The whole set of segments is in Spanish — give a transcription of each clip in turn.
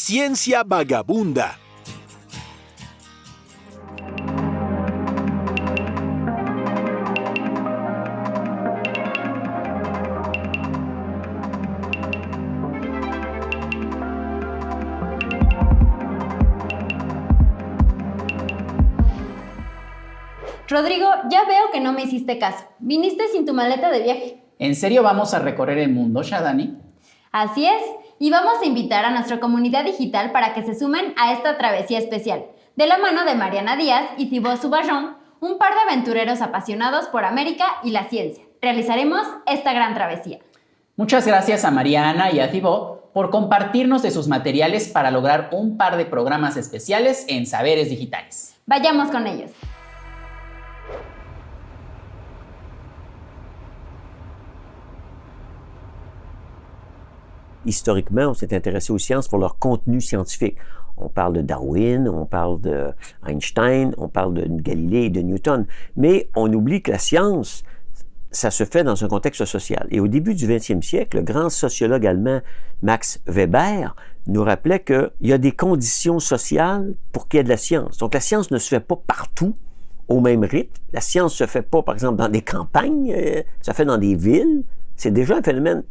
Ciencia Vagabunda. Rodrigo, ya veo que no me hiciste caso. Viniste sin tu maleta de viaje. ¿En serio vamos a recorrer el mundo, Shadani? Así es, y vamos a invitar a nuestra comunidad digital para que se sumen a esta travesía especial, de la mano de Mariana Díaz y Thibaut Soubajón, un par de aventureros apasionados por América y la ciencia. Realizaremos esta gran travesía. Muchas gracias a Mariana y a Thibaut por compartirnos de sus materiales para lograr un par de programas especiales en Saberes Digitales. Vayamos con ellos. Historiquement, on s'est intéressé aux sciences pour leur contenu scientifique. On parle de Darwin, on parle d'Einstein, on parle de Galilée et de Newton, mais on oublie que la science, ça se fait dans un contexte social. Et au début du 20e siècle, le grand sociologue allemand Max Weber nous rappelait qu'il y a des conditions sociales pour qu'il y ait de la science. Donc la science ne se fait pas partout au même rythme. La science ne se fait pas, par exemple, dans des campagnes, ça se fait dans des villes. C'est déjà un phénomène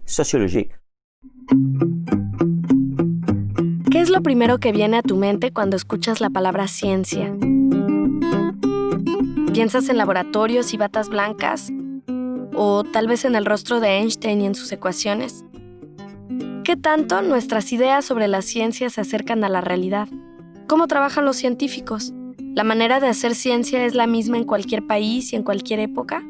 sociologique. ¿Qué es lo primero que viene a tu mente cuando escuchas la palabra ciencia? ¿Piensas en laboratorios y batas blancas? ¿O tal vez en el rostro de Einstein y en sus ecuaciones? ¿Qué tanto nuestras ideas sobre la ciencia se acercan a la realidad? ¿Cómo trabajan los científicos? ¿La manera de hacer ciencia es la misma en cualquier país y en cualquier época?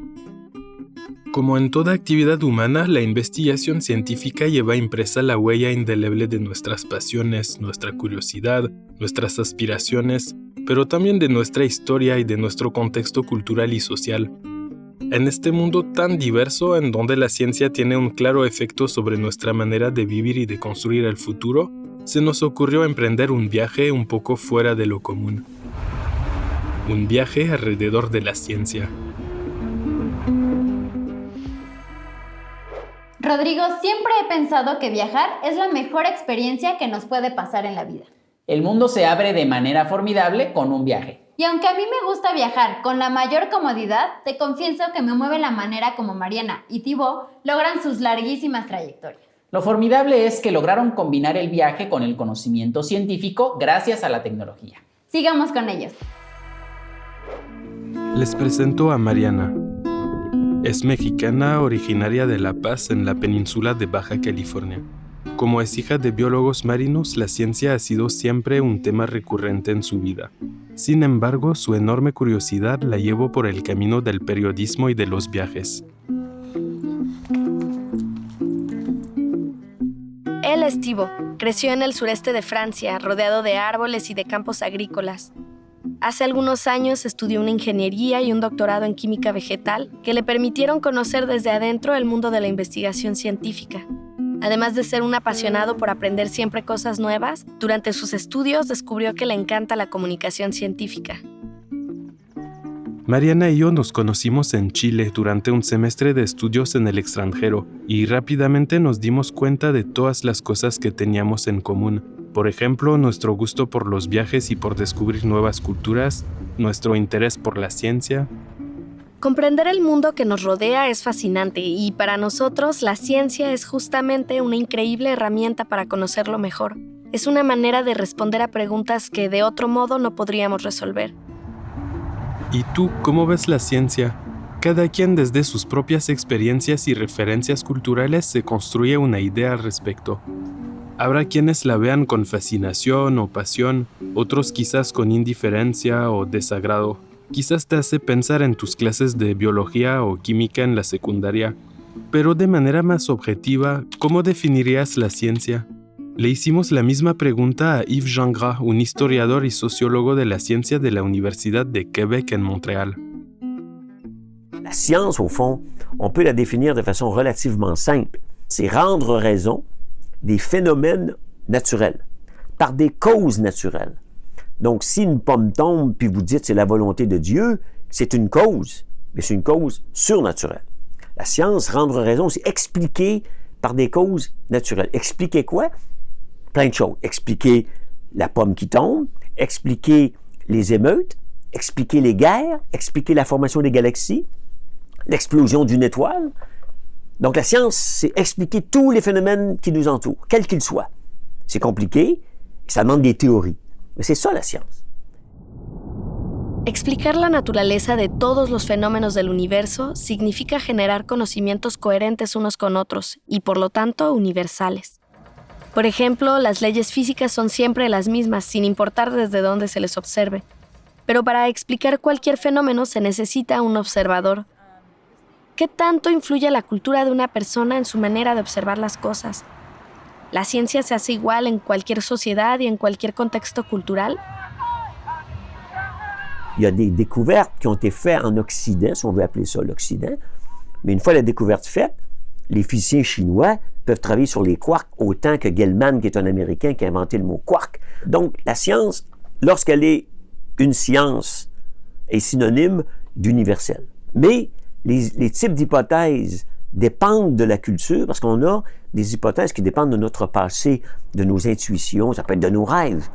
Como en toda actividad humana, la investigación científica lleva impresa la huella indeleble de nuestras pasiones, nuestra curiosidad, nuestras aspiraciones, pero también de nuestra historia y de nuestro contexto cultural y social. En este mundo tan diverso, en donde la ciencia tiene un claro efecto sobre nuestra manera de vivir y de construir el futuro, se nos ocurrió emprender un viaje un poco fuera de lo común. Un viaje alrededor de la ciencia. Rodrigo, siempre he pensado que viajar es la mejor experiencia que nos puede pasar en la vida. El mundo se abre de manera formidable con un viaje. Y aunque a mí me gusta viajar con la mayor comodidad, te confieso que me mueve la manera como Mariana y Thibaut logran sus larguísimas trayectorias. Lo formidable es que lograron combinar el viaje con el conocimiento científico gracias a la tecnología. Sigamos con ellos. Les presento a Mariana. Es mexicana, originaria de La Paz, en la península de Baja California. Como es hija de biólogos marinos, la ciencia ha sido siempre un tema recurrente en su vida. Sin embargo, su enorme curiosidad la llevó por el camino del periodismo y de los viajes. Él es Thibaut. Creció en el sureste de Francia, rodeado de árboles y de campos agrícolas. Hace algunos años estudió una ingeniería y un doctorado en química vegetal que le permitieron conocer desde adentro el mundo de la investigación científica. Además de ser un apasionado por aprender siempre cosas nuevas, durante sus estudios descubrió que le encanta la comunicación científica. Mariana y yo nos conocimos en Chile durante un semestre de estudios en el extranjero y rápidamente nos dimos cuenta de todas las cosas que teníamos en común. Por ejemplo, nuestro gusto por los viajes y por descubrir nuevas culturas, nuestro interés por la ciencia. Comprender el mundo que nos rodea es fascinante y para nosotros la ciencia es justamente una increíble herramienta para conocerlo mejor. Es una manera de responder a preguntas que de otro modo no podríamos resolver. ¿Y tú cómo ves la ciencia? Cada quien desde sus propias experiencias y referencias culturales se construye una idea al respecto. Habrá quienes la vean con fascinación o pasión, otros quizás con indiferencia o desagrado. Quizás te hace pensar en tus clases de biología o química en la secundaria. Pero de manera más objetiva, ¿cómo definirías la ciencia? Le hicimos la misma pregunta a Yves Gingras, un historiador y sociólogo de la ciencia de la Universidad de Québec en Montréal. La science, au fond, on peut la définir de façon relativement simple. C'est rendre raison des phénomènes naturels, par des causes naturelles. Donc, si une pomme tombe, puis vous dites c'est la volonté de Dieu, c'est une cause, mais c'est une cause surnaturelle. La science, rendre raison, c'est expliquer par des causes naturelles. Expliquer quoi? plein de choses. Expliquer la pomme qui tombe, expliquer les émeutes, expliquer les guerres, expliquer la formation des galaxies, l'explosion d'une étoile. Donc la science, c'est expliquer tous les phénomènes qui nous entourent, quels qu'ils soient. C'est compliqué, ça demande des théories. Mais c'est ça la science. Explicar la naturaleza de todos los fenómenos del universo significa generar conocimientos coherentes unos con otros y, por lo tanto, universales. Por ejemplo, las leyes físicas son siempre las mismas, sin importar desde dónde se les observe. Pero para explicar cualquier fenómeno se necesita un observador. ¿Qué tanto influye la cultura de una persona en su manera de observar las cosas? ¿La ciencia se hace igual en cualquier sociedad y en cualquier contexto cultural? Il y a des découvertes qui ont été faites en Occident, si on veut appeler ça l'Occident, mais une fois la découverte faite, les physiciens chinois peuvent travailler sur les quarks autant que Gell-Mann, qui est un Américain qui a inventé le mot quark. Donc, la science, lorsqu'elle est une science, est synonyme d'universel. Mais les types d'hypothèses dépendent de la culture, parce qu'on a des hypothèses qui dépendent de notre passé, de nos intuitions, ça peut être de nos rêves.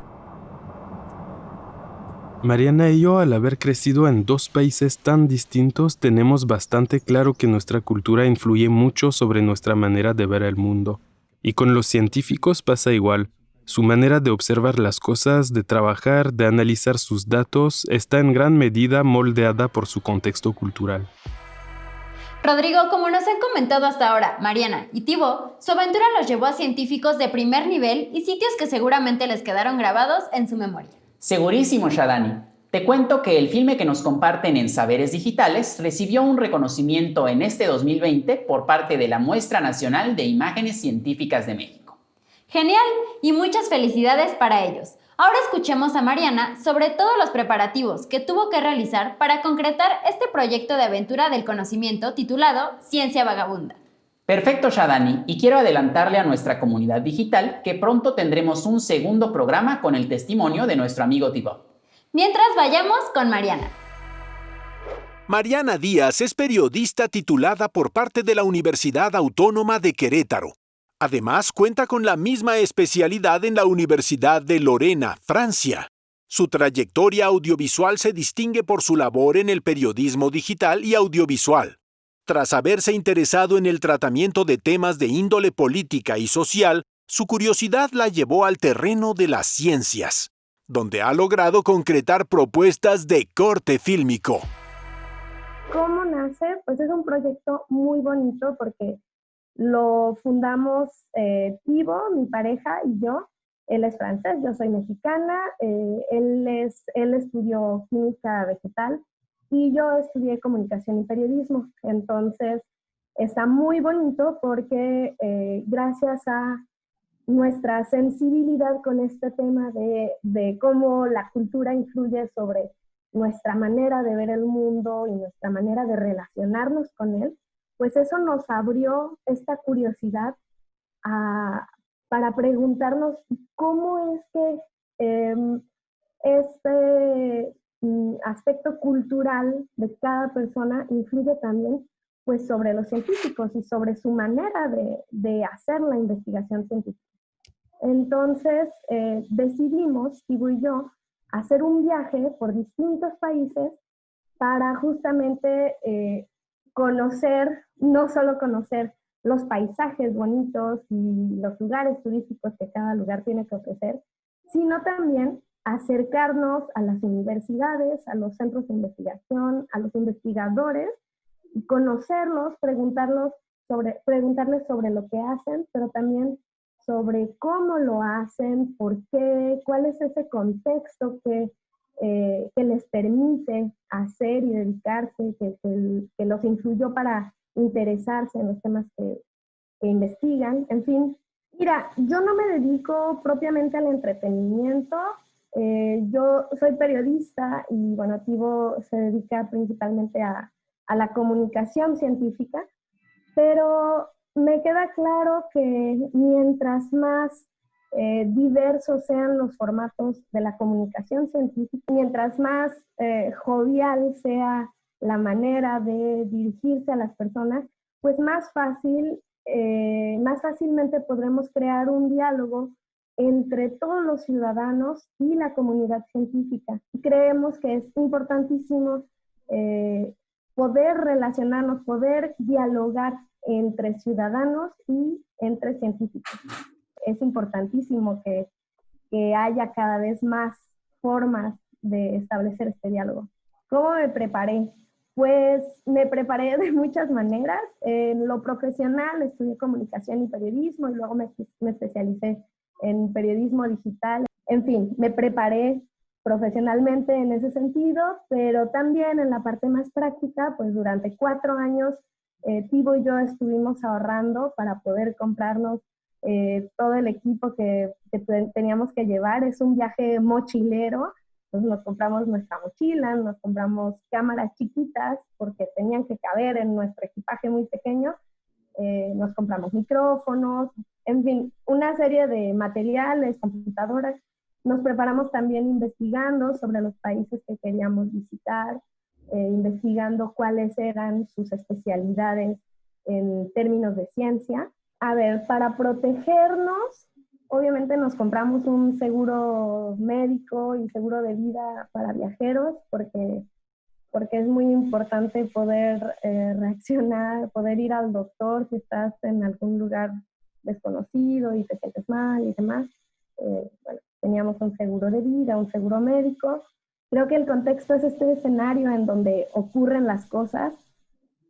Mariana y yo, al haber crecido en dos países tan distintos, tenemos bastante claro que nuestra cultura influye mucho sobre nuestra manera de ver el mundo. Y con los científicos pasa igual. Su manera de observar las cosas, de trabajar, de analizar sus datos, está en gran medida moldeada por su contexto cultural. Rodrigo, como nos han comentado hasta ahora Mariana y Thibaut, su aventura los llevó a científicos de primer nivel y sitios que seguramente les quedaron grabados en su memoria. Segurísimo, Shadani. Te cuento que el filme que nos comparten en Saberes Digitales recibió un reconocimiento en este 2020 por parte de la Muestra Nacional de Imágenes Científicas de México. Genial, y muchas felicidades para ellos. Ahora escuchemos a Mariana sobre todos los preparativos que tuvo que realizar para concretar este proyecto de aventura del conocimiento titulado Ciencia Vagabunda. Perfecto, Shadani, y quiero adelantarle a nuestra comunidad digital que pronto tendremos un segundo programa con el testimonio de nuestro amigo Thibaut. Mientras, vayamos con Mariana. Mariana Díaz es periodista titulada por parte de la Universidad Autónoma de Querétaro. Además, cuenta con la misma especialidad en la Universidad de Lorena, Francia. Su trayectoria audiovisual se distingue por su labor en el periodismo digital y audiovisual. Tras haberse interesado en el tratamiento de temas de índole política y social, su curiosidad la llevó al terreno de las ciencias, donde ha logrado concretar propuestas de corte fílmico. ¿Cómo nace? Pues es un proyecto muy bonito porque lo fundamos Thibaut, mi pareja, y yo. Él es francés, yo soy mexicana, él estudió química vegetal y yo estudié comunicación y periodismo. Entonces, está muy bonito porque gracias a nuestra sensibilidad con este tema de cómo la cultura influye sobre nuestra manera de ver el mundo y nuestra manera de relacionarnos con él, pues eso nos abrió esta curiosidad para preguntarnos cómo es que este aspecto cultural de cada persona influye también pues, sobre los científicos y sobre su manera de hacer la investigación científica. Entonces decidimos, Thibaut y yo, hacer un viaje por distintos países para justamente conocer, no solo conocer los paisajes bonitos y los lugares turísticos que cada lugar tiene que ofrecer, sino también acercarnos a las universidades, a los centros de investigación, a los investigadores, y conocerlos, preguntarles sobre lo que hacen, pero también sobre cómo lo hacen, por qué, cuál es ese contexto que les permite hacer y dedicarse, que los influyó para interesarse en los temas que investigan. En fin, mira, yo no me dedico propiamente al entretenimiento. Yo soy periodista y, bueno, Thibaut se dedica principalmente a la comunicación científica, pero me queda claro que mientras más diversos sean los formatos de la comunicación científica, mientras más jovial sea la manera de dirigirse a las personas, pues más fácilmente podremos crear un diálogo entre todos los ciudadanos y la comunidad científica. Creemos que es importantísimo poder relacionarnos, poder dialogar entre ciudadanos y entre científicos. Es importantísimo que haya cada vez más formas de establecer este diálogo. ¿Cómo me preparé? Pues me preparé de muchas maneras. En lo profesional estudié comunicación y periodismo y luego me especialicé en periodismo digital. En fin, me preparé profesionalmente en ese sentido, pero también en la parte más práctica, pues durante 4 años Thibaut y yo estuvimos ahorrando para poder comprarnos todo el equipo que teníamos que llevar. Es un viaje mochilero. Entonces nos compramos nuestra mochila, nos compramos cámaras chiquitas porque tenían que caber en nuestro equipaje muy pequeño, nos compramos micrófonos, en fin, una serie de materiales, computadoras. Nos preparamos también investigando sobre los países que queríamos visitar, investigando cuáles eran sus especialidades en términos de ciencia. A ver, para protegernos, obviamente nos compramos un seguro médico y seguro de vida para viajeros porque es muy importante poder reaccionar, poder ir al doctor si estás en algún lugar desconocido y te sientes mal y demás. Bueno, teníamos un seguro de vida, un seguro médico. Creo que el contexto es este escenario en donde ocurren las cosas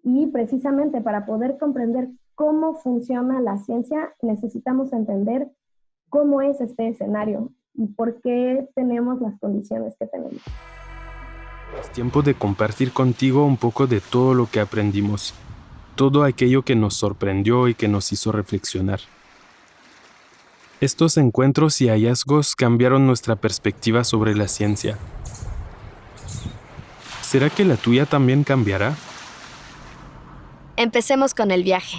y precisamente para poder comprender cómo funciona la ciencia necesitamos entender cómo es este escenario y por qué tenemos las condiciones que tenemos. Es tiempo de compartir contigo un poco de todo lo que aprendimos, todo aquello que nos sorprendió y que nos hizo reflexionar. Estos encuentros y hallazgos cambiaron nuestra perspectiva sobre la ciencia. ¿Será que la tuya también cambiará? Empecemos con el viaje.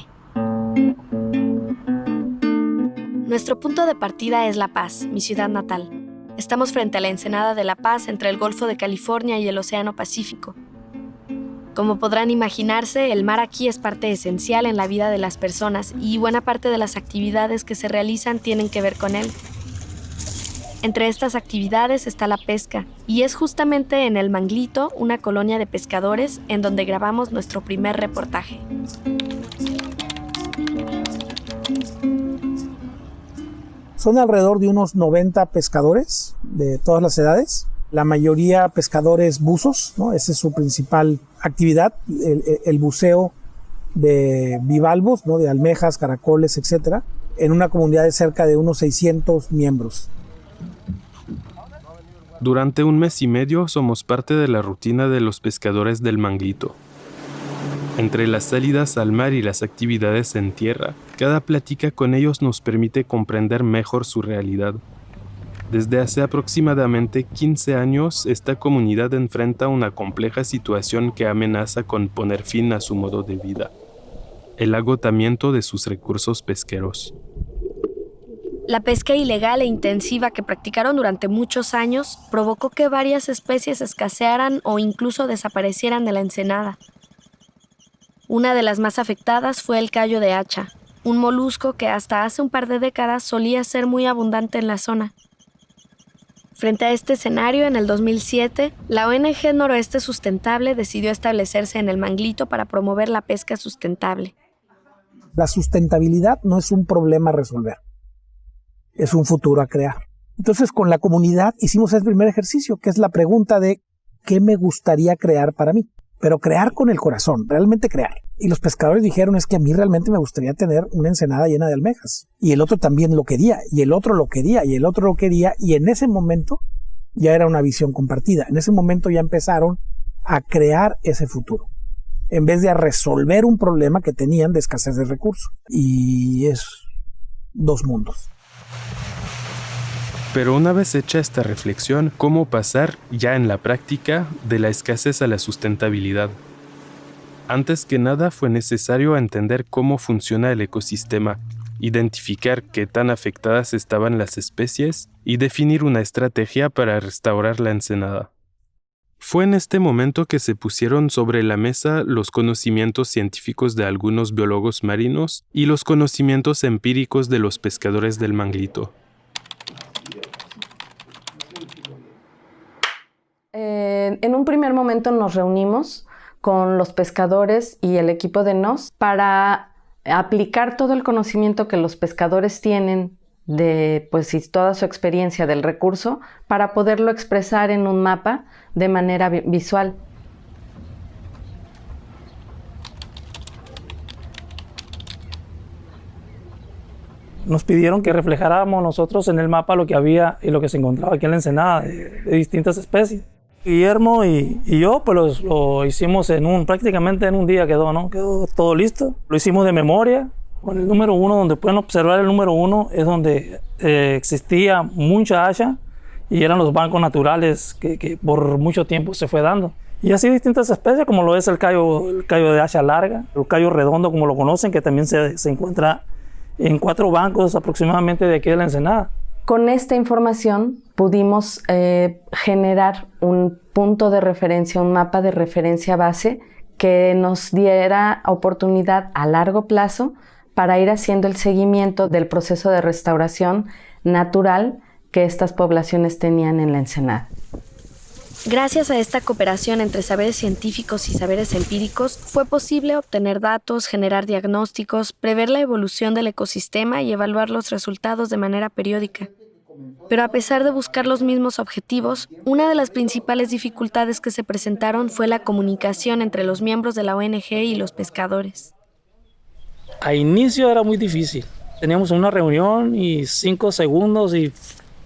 Nuestro punto de partida es La Paz, mi ciudad natal. Estamos frente a la ensenada de La Paz entre el Golfo de California y el Océano Pacífico. Como podrán imaginarse, el mar aquí es parte esencial en la vida de las personas y buena parte de las actividades que se realizan tienen que ver con él. Entre estas actividades está la pesca, y es justamente en el Manglito, una colonia de pescadores, en donde grabamos nuestro primer reportaje. Son alrededor de unos 90 pescadores de todas las edades, la mayoría pescadores buzos, ¿no? Esa es su principal actividad, el buceo de bivalvos, ¿no? De almejas, caracoles, etc., en una comunidad de cerca de unos 600 miembros. Durante 1 mes y medio somos parte de la rutina de los pescadores del Manglito. Entre las salidas al mar y las actividades en tierra, cada plática con ellos nos permite comprender mejor su realidad. Desde hace aproximadamente 15 años, esta comunidad enfrenta una compleja situación que amenaza con poner fin a su modo de vida: el agotamiento de sus recursos pesqueros. La pesca ilegal e intensiva que practicaron durante muchos años provocó que varias especies escasearan o incluso desaparecieran de la ensenada. Una de las más afectadas fue el callo de hacha, un molusco que hasta hace un par de décadas solía ser muy abundante en la zona. Frente a este escenario, en el 2007, la ONG Noroeste Sustentable decidió establecerse en el Manglito para promover la pesca sustentable. La sustentabilidad no es un problema a resolver, es un futuro a crear. Entonces, con la comunidad hicimos el primer ejercicio, que es la pregunta de ¿qué me gustaría crear para mí? Pero crear con el corazón, realmente crear. Y los pescadores dijeron, es que a mí realmente me gustaría tener una ensenada llena de almejas. Y el otro también lo quería, y el otro lo quería, y el otro lo quería, y en ese momento ya era una visión compartida. En ese momento ya empezaron a crear ese futuro, en vez de a resolver un problema que tenían de escasez de recursos. Y es 2 mundos. Pero una vez hecha esta reflexión, ¿cómo pasar ya en la práctica de la escasez a la sustentabilidad? Antes que nada fue necesario entender cómo funciona el ecosistema, identificar qué tan afectadas estaban las especies y definir una estrategia para restaurar la ensenada. Fue en este momento que se pusieron sobre la mesa los conocimientos científicos de algunos biólogos marinos y los conocimientos empíricos de los pescadores del Manglito. En un primer momento nos reunimos con los pescadores y el equipo de NOS para aplicar todo el conocimiento que los pescadores tienen de pues, y toda su experiencia del recurso para poderlo expresar en un mapa de manera visual. Nos pidieron que reflejáramos nosotros en el mapa lo que había y lo que se encontraba aquí en la ensenada de distintas especies. Guillermo y yo pues lo hicimos prácticamente en un día quedó, ¿no? Quedó todo listo. Lo hicimos de memoria con el número 1, donde pueden observar el número 1 es donde existía mucha hacha y eran los bancos naturales que por mucho tiempo se fue dando. Y así distintas especies como lo es el callo de hacha larga, el callo redondo como lo conocen, que también se encuentra en 4 bancos aproximadamente de aquí de la ensenada. Con esta información pudimos generar un punto de referencia, un mapa de referencia base que nos diera oportunidad a largo plazo para ir haciendo el seguimiento del proceso de restauración natural que estas poblaciones tenían en la ensenada. Gracias a esta cooperación entre saberes científicos y saberes empíricos, fue posible obtener datos, generar diagnósticos, prever la evolución del ecosistema y evaluar los resultados de manera periódica. Pero a pesar de buscar los mismos objetivos, una de las principales dificultades que se presentaron fue la comunicación entre los miembros de la ONG y los pescadores. A inicio era muy difícil. Teníamos una reunión y 5 segundos y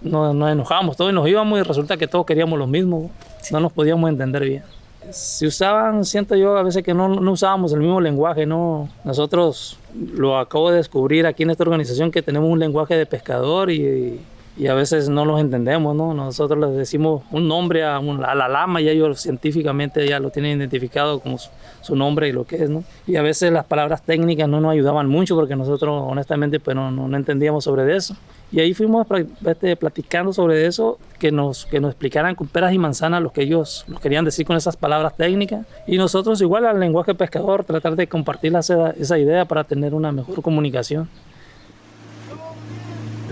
nos enojábamos todos y nos íbamos y resulta que todos queríamos lo mismo. No nos podíamos entender bien. Si usaban, siento yo a veces que no usábamos el mismo lenguaje, ¿no? Nosotros lo acabo de descubrir aquí en esta organización que tenemos un lenguaje de pescador y a veces no los entendemos, ¿no? Nosotros les decimos un nombre a la lama y ellos científicamente ya lo tienen identificado como su nombre y lo que es, ¿no? Y a veces las palabras técnicas no nos ayudaban mucho porque nosotros honestamente pues no entendíamos sobre eso. Y ahí fuimos platicando sobre eso, que nos explicaran con peras y manzanas lo que ellos nos querían decir con esas palabras técnicas. Y nosotros igual al lenguaje pescador tratar de compartir esa idea para tener una mejor comunicación.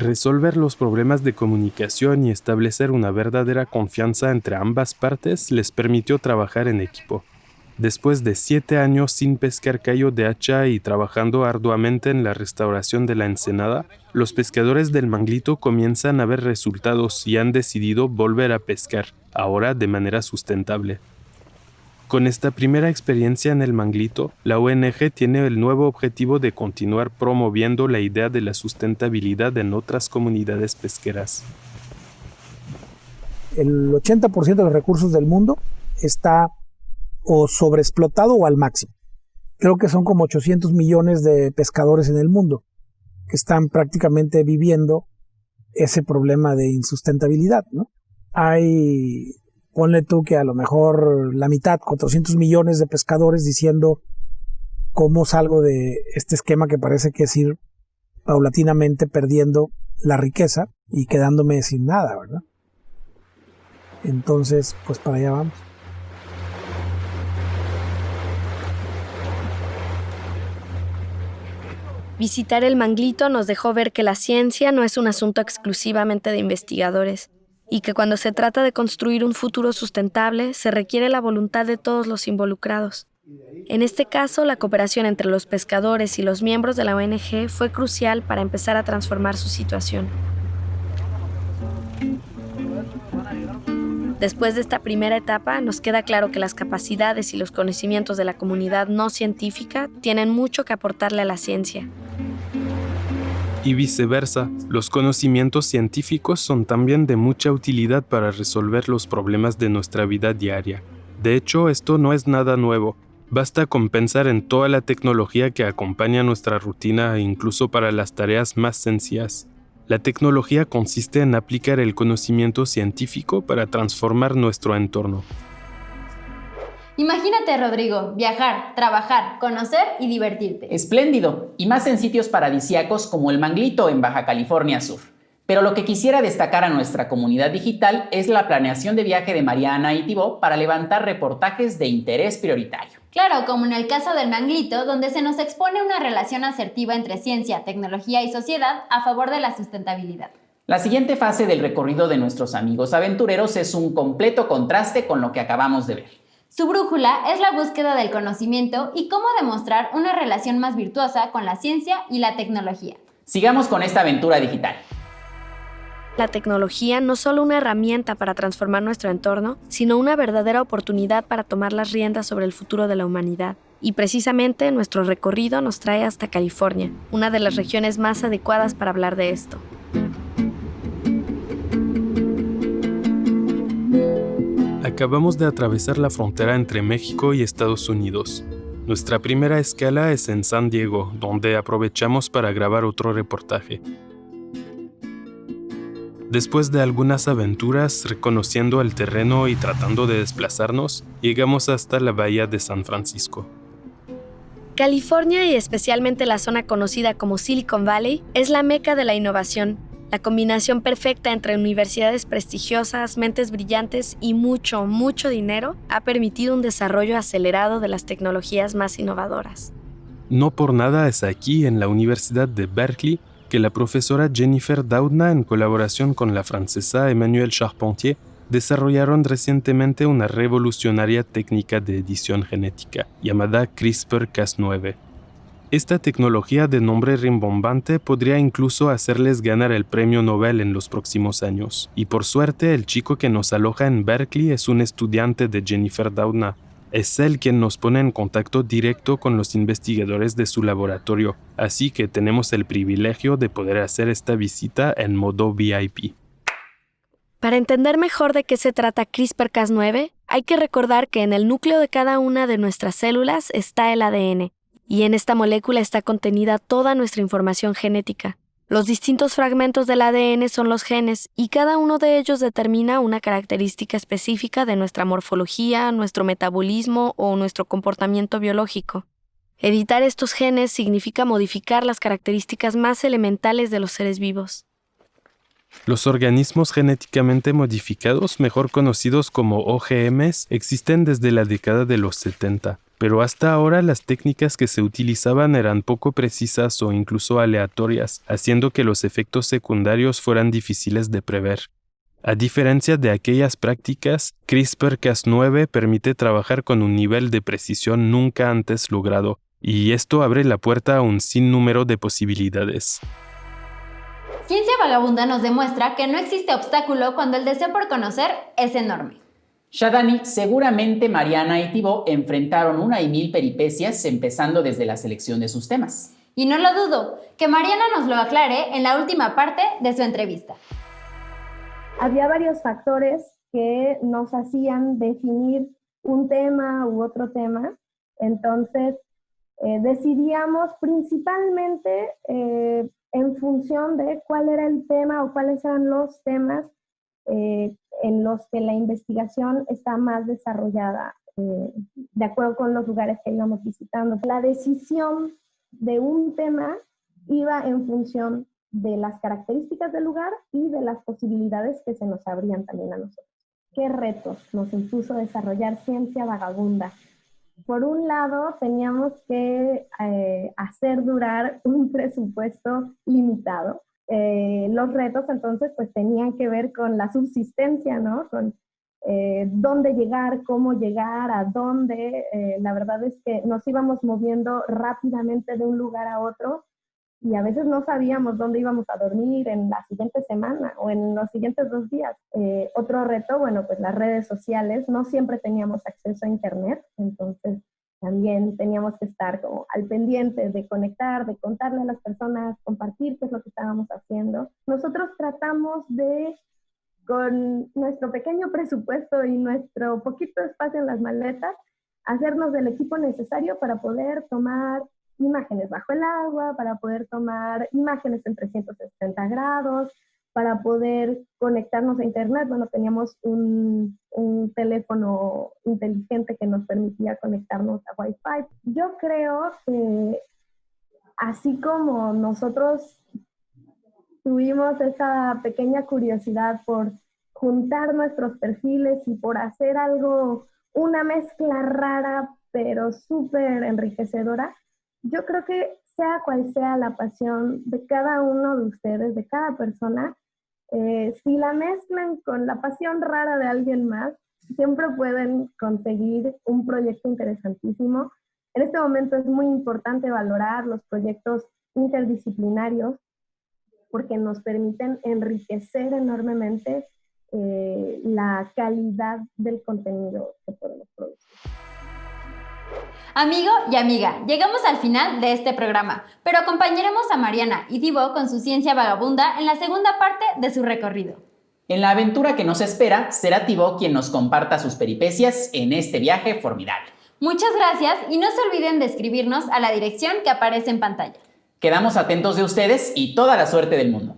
Resolver los problemas de comunicación y establecer una verdadera confianza entre ambas partes les permitió trabajar en equipo. Después de 7 años sin pescar callo de hacha y trabajando arduamente en la restauración de la ensenada, los pescadores del Manglito comienzan a ver resultados y han decidido volver a pescar, ahora de manera sustentable. Con esta primera experiencia en el Manglito, la ONG tiene el nuevo objetivo de continuar promoviendo la idea de la sustentabilidad en otras comunidades pesqueras. El 80% de los recursos del mundo está o sobreexplotado o al máximo. Creo que son como 800 millones de pescadores en el mundo que están prácticamente viviendo ese problema de insustentabilidad, ¿no? Ponle tú que a lo mejor la mitad, 400 millones de pescadores diciendo cómo salgo de este esquema que parece que es ir paulatinamente perdiendo la riqueza y quedándome sin nada, ¿verdad? Entonces, pues para allá vamos. Visitar el Manglito nos dejó ver que la ciencia no es un asunto exclusivamente de investigadores y que cuando se trata de construir un futuro sustentable se requiere la voluntad de todos los involucrados. En este caso, la cooperación entre los pescadores y los miembros de la ONG fue crucial para empezar a transformar su situación. Después de esta primera etapa, nos queda claro que las capacidades y los conocimientos de la comunidad no científica tienen mucho que aportarle a la ciencia. Y viceversa, los conocimientos científicos son también de mucha utilidad para resolver los problemas de nuestra vida diaria. De hecho, esto no es nada nuevo. Basta con pensar en toda la tecnología que acompaña nuestra rutina, incluso para las tareas más sencillas. La tecnología consiste en aplicar el conocimiento científico para transformar nuestro entorno. Imagínate, Rodrigo, viajar, trabajar, conocer y divertirte. Espléndido, y más en sitios paradisíacos como el Manglito en Baja California Sur. Pero lo que quisiera destacar a nuestra comunidad digital es la planeación de viaje de Mariana y Thibaut para levantar reportajes de interés prioritario. Claro, como en el caso del Manglito, donde se nos expone una relación asertiva entre ciencia, tecnología y sociedad a favor de la sustentabilidad. La siguiente fase del recorrido de nuestros amigos aventureros es un completo contraste con lo que acabamos de ver. Su brújula es la búsqueda del conocimiento y cómo demostrar una relación más virtuosa con la ciencia y la tecnología. Sigamos con esta aventura digital. La tecnología no solo una herramienta para transformar nuestro entorno, sino una verdadera oportunidad para tomar las riendas sobre el futuro de la humanidad. Y precisamente nuestro recorrido nos trae hasta California, una de las regiones más adecuadas para hablar de esto. Acabamos de atravesar la frontera entre México y Estados Unidos. Nuestra primera escala es en San Diego, donde aprovechamos para grabar otro reportaje. Después de algunas aventuras reconociendo el terreno y tratando de desplazarnos, llegamos hasta la bahía de San Francisco. California, y especialmente la zona conocida como Silicon Valley, es la meca de la innovación, la combinación perfecta entre universidades prestigiosas, mentes brillantes y mucho, mucho dinero ha permitido un desarrollo acelerado de las tecnologías más innovadoras. No por nada es aquí, en la Universidad de Berkeley, que la profesora Jennifer Doudna, en colaboración con la francesa Emmanuelle Charpentier, desarrollaron recientemente una revolucionaria técnica de edición genética llamada CRISPR-Cas9. Esta tecnología de nombre rimbombante podría incluso hacerles ganar el premio Nobel en los próximos años. Y por suerte, el chico que nos aloja en Berkeley es un estudiante de Jennifer Doudna. Es él quien nos pone en contacto directo con los investigadores de su laboratorio, así que tenemos el privilegio de poder hacer esta visita en modo VIP. Para entender mejor de qué se trata CRISPR-Cas9, hay que recordar que en el núcleo de cada una de nuestras células está el ADN, y en esta molécula está contenida toda nuestra información genética. Los distintos fragmentos del ADN son los genes, y cada uno de ellos determina una característica específica de nuestra morfología, nuestro metabolismo o nuestro comportamiento biológico. Editar estos genes significa modificar las características más elementales de los seres vivos. Los organismos genéticamente modificados, mejor conocidos como OGMs, existen desde la década de los 70, pero hasta ahora las técnicas que se utilizaban eran poco precisas o incluso aleatorias, haciendo que los efectos secundarios fueran difíciles de prever. A diferencia de aquellas prácticas, CRISPR-Cas9 permite trabajar con un nivel de precisión nunca antes logrado, y esto abre la puerta a un sinnúmero de posibilidades. Ciencia Vagabunda nos demuestra que no existe obstáculo cuando el deseo por conocer es enorme. Shadani, seguramente Mariana y Thibaut enfrentaron una y mil peripecias empezando desde la selección de sus temas. Y no lo dudo, que Mariana nos lo aclare en la última parte de su entrevista. Había varios factores que nos hacían definir un tema u otro tema, entonces decidíamos principalmente en función de cuál era el tema o cuáles eran los temas en los que la investigación está más desarrollada, de acuerdo con los lugares que íbamos visitando. La decisión de un tema iba en función de las características del lugar y de las posibilidades que se nos abrían también a nosotros. ¿Qué retos nos impuso desarrollar Ciencia Vagabunda? Por un lado, teníamos que hacer durar un presupuesto limitado. Los retos, entonces, pues tenían que ver con la subsistencia, ¿no? Con dónde llegar, cómo llegar, a dónde. La verdad es que nos íbamos moviendo rápidamente de un lugar a otro y a veces no sabíamos dónde íbamos a dormir en la siguiente semana o en los siguientes 2 días. Otro reto, bueno, pues las redes sociales. No siempre teníamos acceso a internet, entonces también teníamos que estar como al pendiente de conectar, de contarle a las personas, compartir qué es lo que estábamos haciendo. Nosotros tratamos de, con nuestro pequeño presupuesto y nuestro poquito espacio en las maletas, hacernos del equipo necesario para poder tomar imágenes bajo el agua, para poder tomar imágenes en 360 grados, para poder conectarnos a internet. Bueno, teníamos un teléfono inteligente que nos permitía conectarnos a Wi-Fi. Yo creo que así como nosotros tuvimos esa pequeña curiosidad por juntar nuestros perfiles y por hacer algo, una mezcla rara pero súper enriquecedora, yo creo que sea cual sea la pasión de cada uno de ustedes, de cada persona, Si la mezclan con la pasión rara de alguien más, siempre pueden conseguir un proyecto interesantísimo. En este momento es muy importante valorar los proyectos interdisciplinarios porque nos permiten enriquecer enormemente la calidad del contenido que podemos producir. Amigo y amiga, llegamos al final de este programa, pero acompañaremos a Mariana y Thibaut con su ciencia vagabunda en la segunda parte de su recorrido. En la aventura que nos espera, será Thibaut quien nos comparta sus peripecias en este viaje formidable. Muchas gracias y no se olviden de escribirnos a la dirección que aparece en pantalla. Quedamos atentos de ustedes y toda la suerte del mundo.